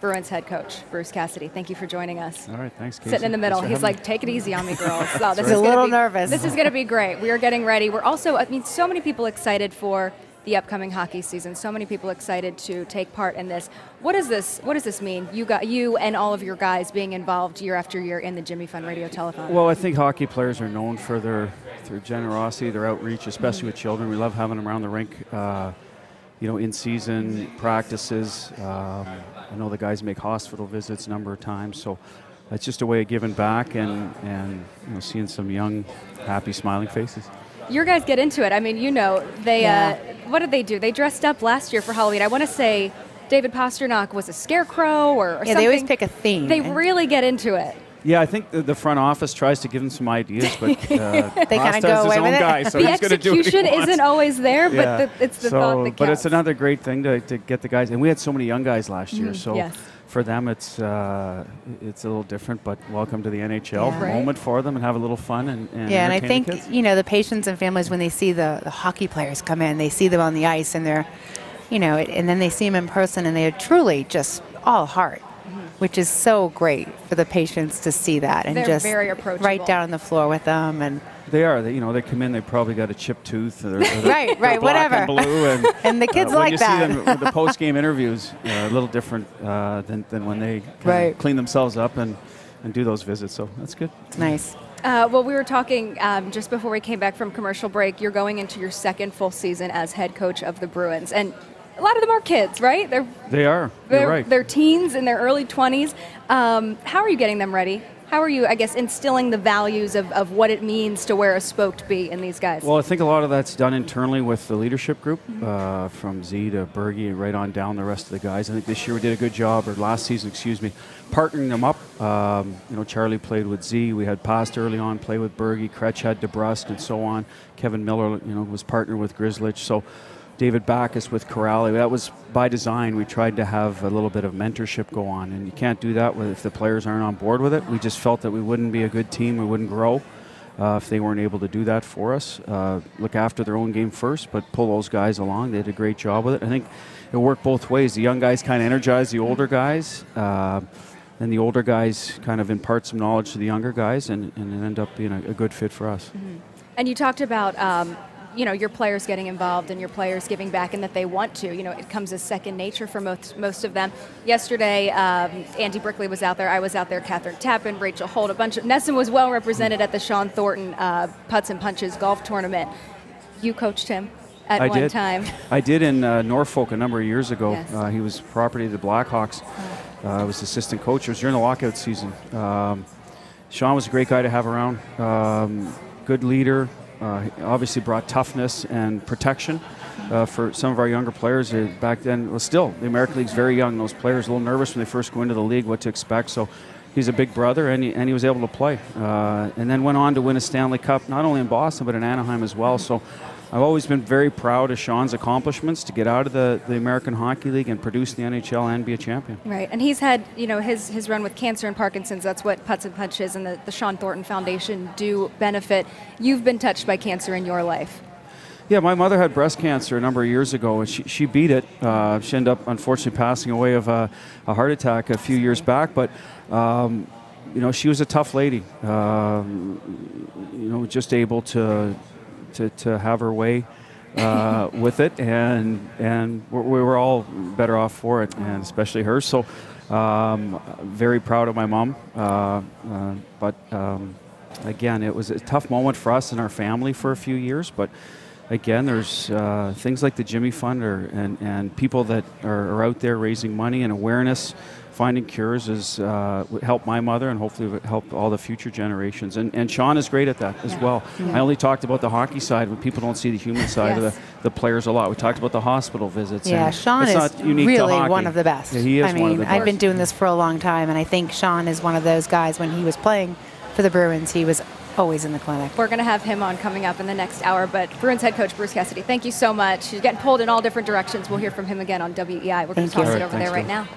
Bruins head coach, Bruce Cassidy. Thank you for joining us. All right, thanks, Casey. Sitting in the middle. He's like, take it easy on me, girls. So He's a little nervous. This is going to be great. We are getting ready. We're also, I mean, so many people excited for the upcoming hockey season. So many people excited to take part in this. What does this mean? You and all of your guys being involved year after year in the Jimmy Fund Radio Telethon. Well, I think hockey players are known for their generosity, their outreach, especially with children. We love having them around the rink. You know, in season practices. I know the guys make hospital visits a number of times, so it's just a way of giving back and you know, seeing some young, happy, smiling faces. Your guys get into it. I mean, you know, they what did they do? They dressed up last year for Halloween. I want to say David Pasternak was a scarecrow or something. They always pick a theme. They really get into it. Yeah, I think the front office tries to give them some ideas, but they kind of go away with it. Guy, so the he's gonna do what he execution wants. isn't always there, but it's the thought that counts. But it's another great thing to get the guys, and we had so many young guys last year, so yes. for them it's a little different, but welcome to the NHL moment for them and have a little fun and and I think the kids. You know, the patients and families, when they see the hockey players come in, they see them on the ice and they're, you know, and then they see them in person and they are truly just all heart. Which is so great for the patients to see that and they're just very approachable. right down on the floor with them. And they are. You know, they come in. They probably got a chipped tooth. Or right, black whatever. And blue, and the kids like that. When you see them with the post-game interviews, a little different than when they clean themselves up and do those visits. So that's good. It's nice. Well, we were talking just before we came back from commercial break. You're going into your second full season as head coach of the Bruins, and a lot of them are kids, right? They're right. They're teens in their early 20s. How are you getting them ready? How are you, I guess, instilling the values of what it means to wear a spoked B in these guys? Well, I think a lot of that's done internally with the leadership group, from Z to Bergie and right on down the rest of the guys. I think this year we did a good job, or last season, excuse me, partnering them up. You know, Charlie played with Z. We had Past early on, play with Bergie. Kretsch had DeBrusque and so on. Kevin Miller, you know, was partnered with Grizzlich. So David Backus with Corrali. That was by design. We tried to have a little bit of mentorship go on, and you can't do that if the players aren't on board with it. We just felt that we wouldn't be a good team, we wouldn't grow if they weren't able to do that for us. Look after their own game first, but pull those guys along. They did a great job with it. I think it worked both ways. The young guys kind of energized the older guys, and the older guys kind of impart some knowledge to the younger guys, and it ended up being a good fit for us. And you talked about you know, your players getting involved and your players giving back and that they want to. You know, it comes as second nature for most of them. Yesterday, Andy Brickley was out there. I was out there. Catherine Tappan, Rachel Holt, a bunch of... NESN was well represented at the Sean Thornton Putts and Punches golf tournament. You coached him at one time. I did in Norfolk a number of years ago. Yes. He was property of the Blackhawks. I was assistant coach. It was during the lockout season. Sean was a great guy to have around. Good leader. He obviously brought toughness and protection for some of our younger players. Back then, well, still, the American League's very young. Those players are a little nervous when they first go into the league, what to expect. So he's a big brother, and he was able to play. And then went on to win a Stanley Cup, not only in Boston, but in Anaheim as well. So I've always been very proud of Sean's accomplishments to get out of the American Hockey League and produce the NHL and be a champion. Right, and he's had, you know, his run with cancer and Parkinson's. That's what Putts and Punches and the Sean Thornton Foundation do benefit. You've been touched by cancer in your life. Yeah, my mother had breast cancer a number of years ago, and she beat it. She ended up, unfortunately, passing away of a heart attack a few years back, but you know, she was a tough lady. You know, just able to have her way with it, and we were all better off for it, and especially her. So very proud of my mom, but again, it was a tough moment for us and our family for a few years, but again, there's things like the Jimmy Fund and people that are out there raising money and awareness. Finding cures has helped my mother and hopefully help all the future generations. And Sean is great at that as well. I only talked about the hockey side, but people don't see the human side of the players a lot. We talked about the hospital visits. Yeah, Sean is really one of the best. Yeah, he is one of the best. I've been doing this for a long time, and I think Sean is one of those guys. When he was playing for the Bruins, he was always in the clinic. We're going to have him on coming up in the next hour, but Bruins head coach Bruce Cassidy, thank you so much. He's getting pulled in all different directions. We'll hear from him again on WEEI. We're going to toss it over there right now.